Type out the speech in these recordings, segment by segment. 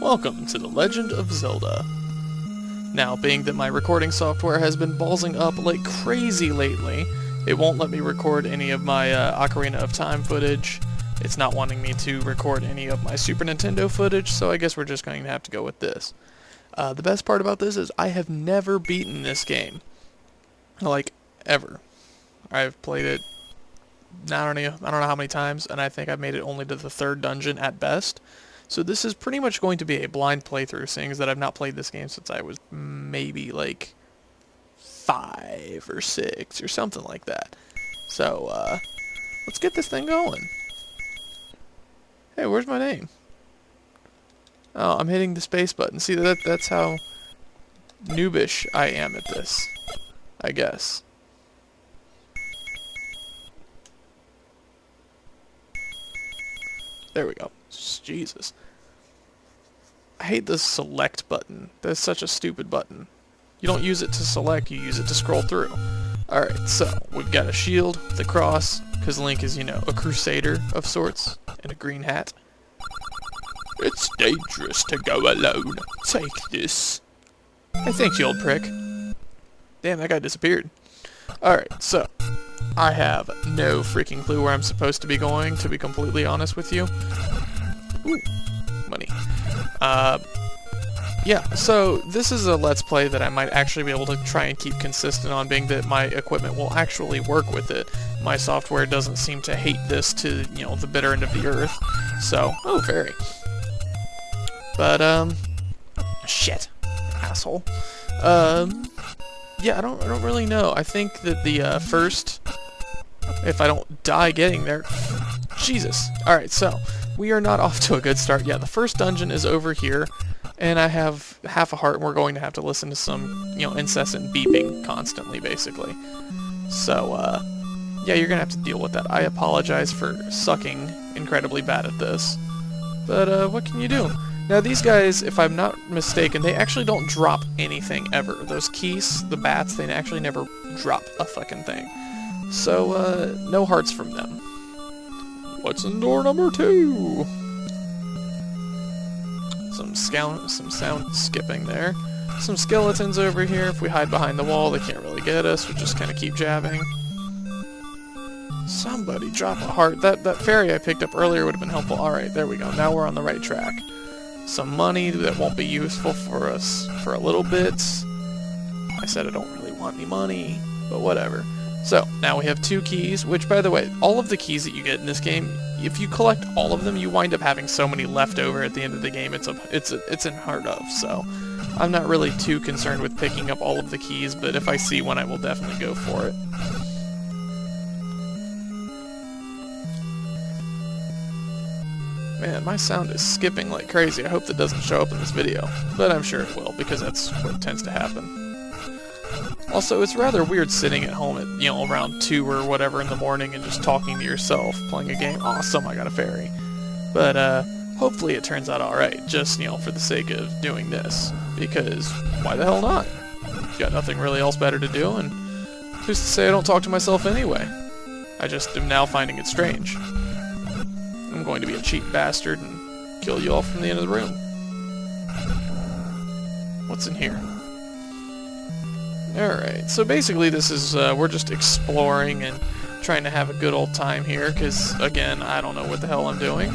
Welcome to the Legend of Zelda. Now, being that my recording software has been ballsing up like crazy lately, it won't let me record any of my Ocarina of Time footage. It's not wanting me to record any of my Super Nintendo footage, so I guess we're just going to have to go with this. The best part about this is I have never beaten this game. Like, ever. I've played it, I don't know how many times, and I think I've made it only to the third dungeon at best. So this is pretty much going to be a blind playthrough, seeing as that I've not played this game since I was maybe like 5 or 6 or something like that. So, let's get this thing going. Hey, where's my name? Oh, I'm hitting the space button. See, that's how noobish I am at this, I guess. There we go. Jesus. I hate the select button. That's such a stupid button. You don't use it to select, you use it to scroll through. Alright, so we've got a shield, the cross, because Link is, you know, a crusader of sorts, and a green hat. It's dangerous to go alone. Take this. Hey, thanks, you old prick. Damn, that guy disappeared. Alright, so I have no freaking clue where I'm supposed to be going, to be completely honest with you. Ooh, money. Yeah, so this is a Let's Play that I might actually be able to try and keep consistent on, being that my equipment will actually work with it. My software doesn't seem to hate this to, you know, the bitter end of the earth. So, oh, fairy. But, shit. Asshole. Yeah, I don't really know. I think that the, first, if I don't die getting there, Jesus. Alright, so, we are not off to a good start yet. The first dungeon is over here, and I have half a heart, and we're going to have to listen to some, you know, incessant beeping constantly, basically. So, yeah, you're gonna have to deal with that. I apologize for sucking incredibly bad at this. But, what can you do? Now, these guys, if I'm not mistaken, they actually don't drop anything ever. Those keys, the bats, they actually never drop a fucking thing. So, no hearts from them. What's in door number 2? Some sound skipping there. Some skeletons over here. If we hide behind the wall, they can't really get us. We'll just kind of keep jabbing. Somebody drop a heart. That fairy I picked up earlier would have been helpful. Alright, there we go. Now we're on the right track. Some money that won't be useful for us for a little bit. I said I don't really want any money, but whatever. So, now we have 2 keys, which, by the way, all of the keys that you get in this game, if you collect all of them, you wind up having so many left over at the end of the game, it's unheard of, so I'm not really too concerned with picking up all of the keys, but if I see one, I will definitely go for it. Man, my sound is skipping like crazy. I hope that doesn't show up in this video, but I'm sure it will, because that's what tends to happen. Also, it's rather weird sitting at home at, you know, around 2 or whatever in the morning and just talking to yourself, playing a game. Awesome, I got a fairy. But, hopefully it turns out alright, just, you know, for the sake of doing this. Because, why the hell not? Got nothing really else better to do, and who's to say I don't talk to myself anyway? I just am now finding it strange. I'm going to be a cheap bastard and kill you all from the end of the room. What's in here? Alright, so basically this is, we're just exploring and trying to have a good old time here, because, again, I don't know what the hell I'm doing.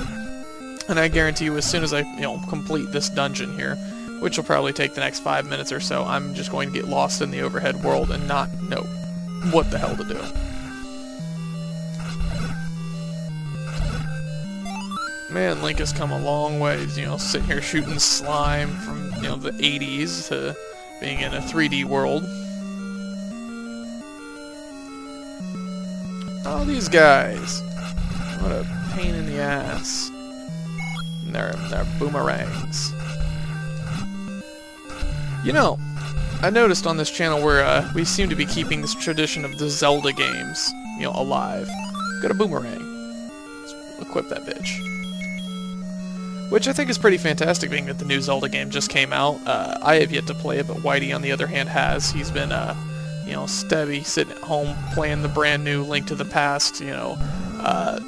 And I guarantee you, as soon as I, you know, complete this dungeon here, which will probably take the next 5 minutes or so, I'm just going to get lost in the overhead world and not know what the hell to do. Man, Link has come a long ways, you know, sitting here shooting slime from, you know, the 80s to being in a 3D world. Oh, these guys. What a pain in the ass. And they're boomerangs. You know, I noticed on this channel where we seem to be keeping this tradition of the Zelda games, you know, alive. Got a boomerang. Let's equip that bitch. Which I think is pretty fantastic, being that the new Zelda game just came out. I have yet to play it, but Whitey, on the other hand, has. He's been, you know, steady, sitting at home, playing the brand new Link to the Past, you know,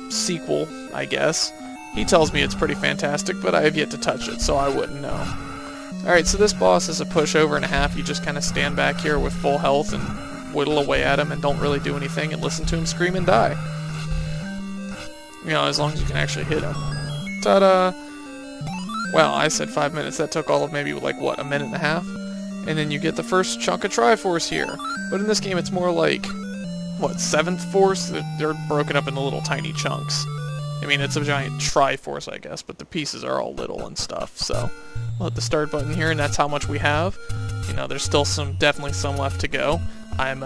sequel, I guess. He tells me it's pretty fantastic, but I have yet to touch it, so I wouldn't know. Alright, so this boss is a pushover and a half. You just kind of stand back here with full health and whittle away at him and don't really do anything and listen to him scream and die. You know, as long as you can actually hit him. Ta-da! Well, I said 5 minutes. That took all of maybe, like, what, a minute and a half? And then you get the first chunk of Triforce here. But in this game, it's more like, what, 7th Force? They're broken up into little tiny chunks. I mean, it's a giant Triforce, I guess, but the pieces are all little and stuff, so we'll hit the start button here, and that's how much we have. You know, there's still definitely some left to go. I'm,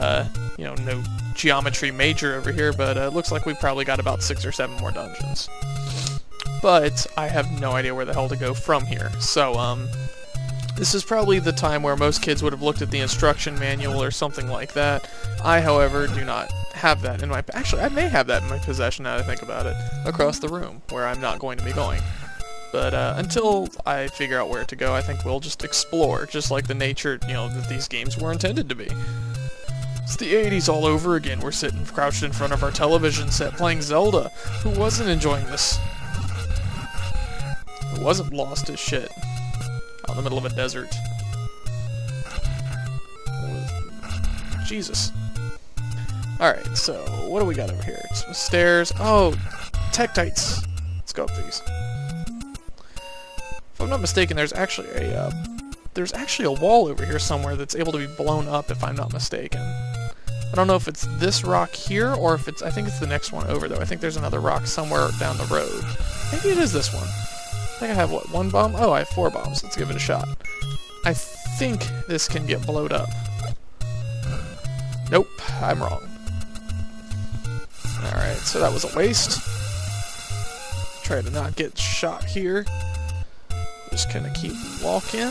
you know, no geometry major over here, but it looks like we've probably got about 6 or 7 more dungeons. But I have no idea where the hell to go from here, so, this is probably the time where most kids would have looked at the instruction manual or something like that. I, however, do not have that in my... Actually, I may have that in my possession now that I think about it. Across the room, where I'm not going to be going. But until I figure out where to go, I think we'll just explore, just like the nature, you know, that these games were intended to be. It's the 80s all over again. We're sitting crouched in front of our television set playing Zelda. Who wasn't enjoying this? Who wasn't lost as shit? Out in the middle of a desert. Jesus. Alright, so what do we got over here? Some stairs. Oh, Tektites. Let's go up these. If I'm not mistaken, there's actually a wall over here somewhere that's able to be blown up, if I'm not mistaken. I don't know if it's this rock here or if it's... I think it's the next one over, though. I think there's another rock somewhere down the road. Maybe it is this one. I think I have, what, 1 bomb? Oh, I have 4 bombs. Let's give it a shot. I think this can get blowed up. Nope, I'm wrong. Alright, so that was a waste. Try to not get shot here. Just kind of keep walking.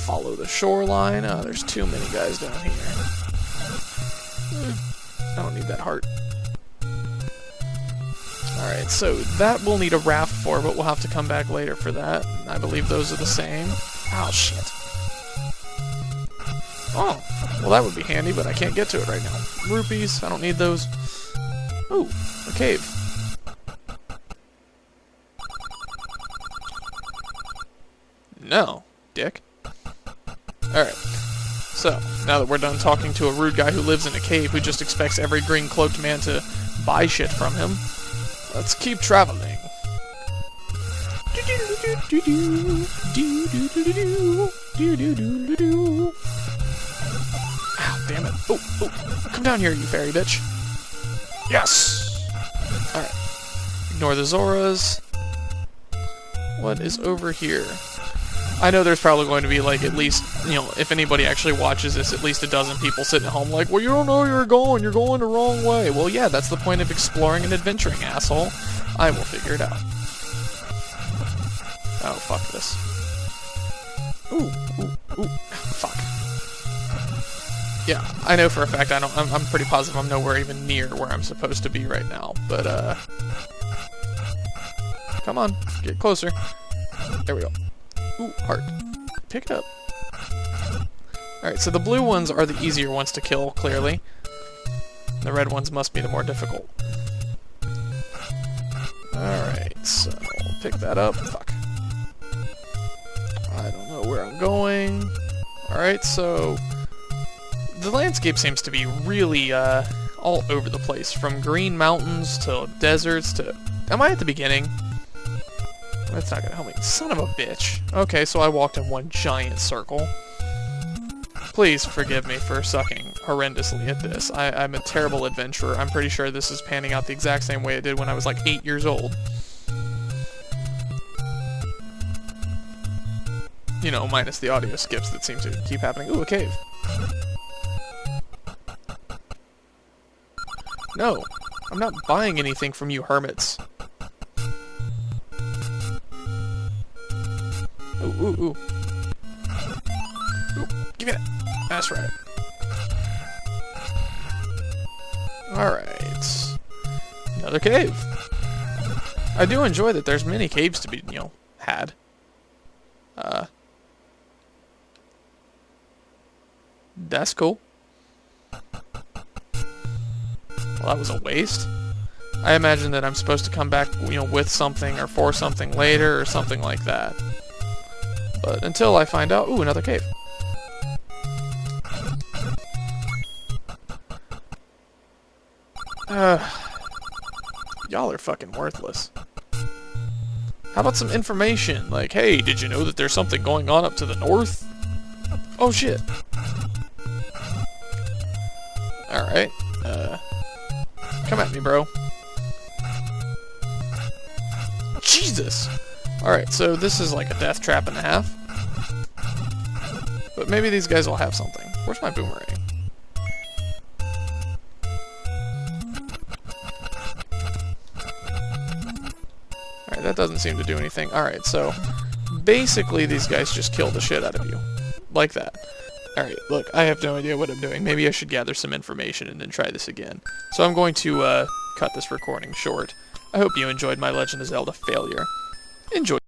Follow the shoreline. Oh, there's too many guys down here. I don't need that heart. Alright, so that we'll need a raft for, but we'll have to come back later for that. I believe those are the same. Oh, shit. Oh, well that would be handy, but I can't get to it right now. Rupees, I don't need those. Ooh, a cave. No, dick. Alright, so, now that we're done talking to a rude guy who lives in a cave who just expects every green-cloaked man to buy shit from him, let's keep traveling. Ow, damn it. Oh, come down here, you fairy bitch. Yes! Alright. Ignore the Zoras. What is over here? I know there's probably going to be, like, at least, you know, if anybody actually watches this, at least a dozen people sitting at home like, well, you don't know where you're going the wrong way. Well, yeah, that's the point of exploring and adventuring, asshole. I will figure it out. Oh, fuck this. Ooh, fuck. Yeah, I know for a fact I'm pretty positive I'm nowhere even near where I'm supposed to be right now, but, come on, get closer. There we go. Ooh, heart. Pick it up. Alright, so the blue ones are the easier ones to kill, clearly. The red ones must be the more difficult. Alright, so we'll pick that up. Fuck. I don't know where I'm going. Alright, so the landscape seems to be really all over the place. From green mountains to deserts to... Am I at the beginning? That's not gonna help me. Son of a bitch. Okay, so I walked in one giant circle. Please forgive me for sucking horrendously at this. I'm a terrible adventurer. I'm pretty sure this is panning out the exact same way it did when I was like 8 years old. You know, minus the audio skips that seem to keep happening. Ooh, a cave. No, I'm not buying anything from you hermits. Ooh. Give me that. That's right. Alright. Another cave. I do enjoy that there's many caves to be, you know, had. That's cool. Well, that was a waste. I imagine that I'm supposed to come back, with something or for something later or something like that. But until I find out... Ooh, another cave. Y'all are fucking worthless. How about some information? Like, hey, did you know that there's something going on up to the north? Oh, shit. Alright. Come at me, bro. Jesus! Alright, so this is like a death trap and a half. But maybe these guys will have something. Where's my boomerang? Alright, that doesn't seem to do anything. Alright, so basically these guys just kill the shit out of you. Like that. Alright, look, I have no idea what I'm doing. Maybe I should gather some information and then try this again. So I'm going to cut this recording short. I hope you enjoyed my Legend of Zelda failure. Enjoy.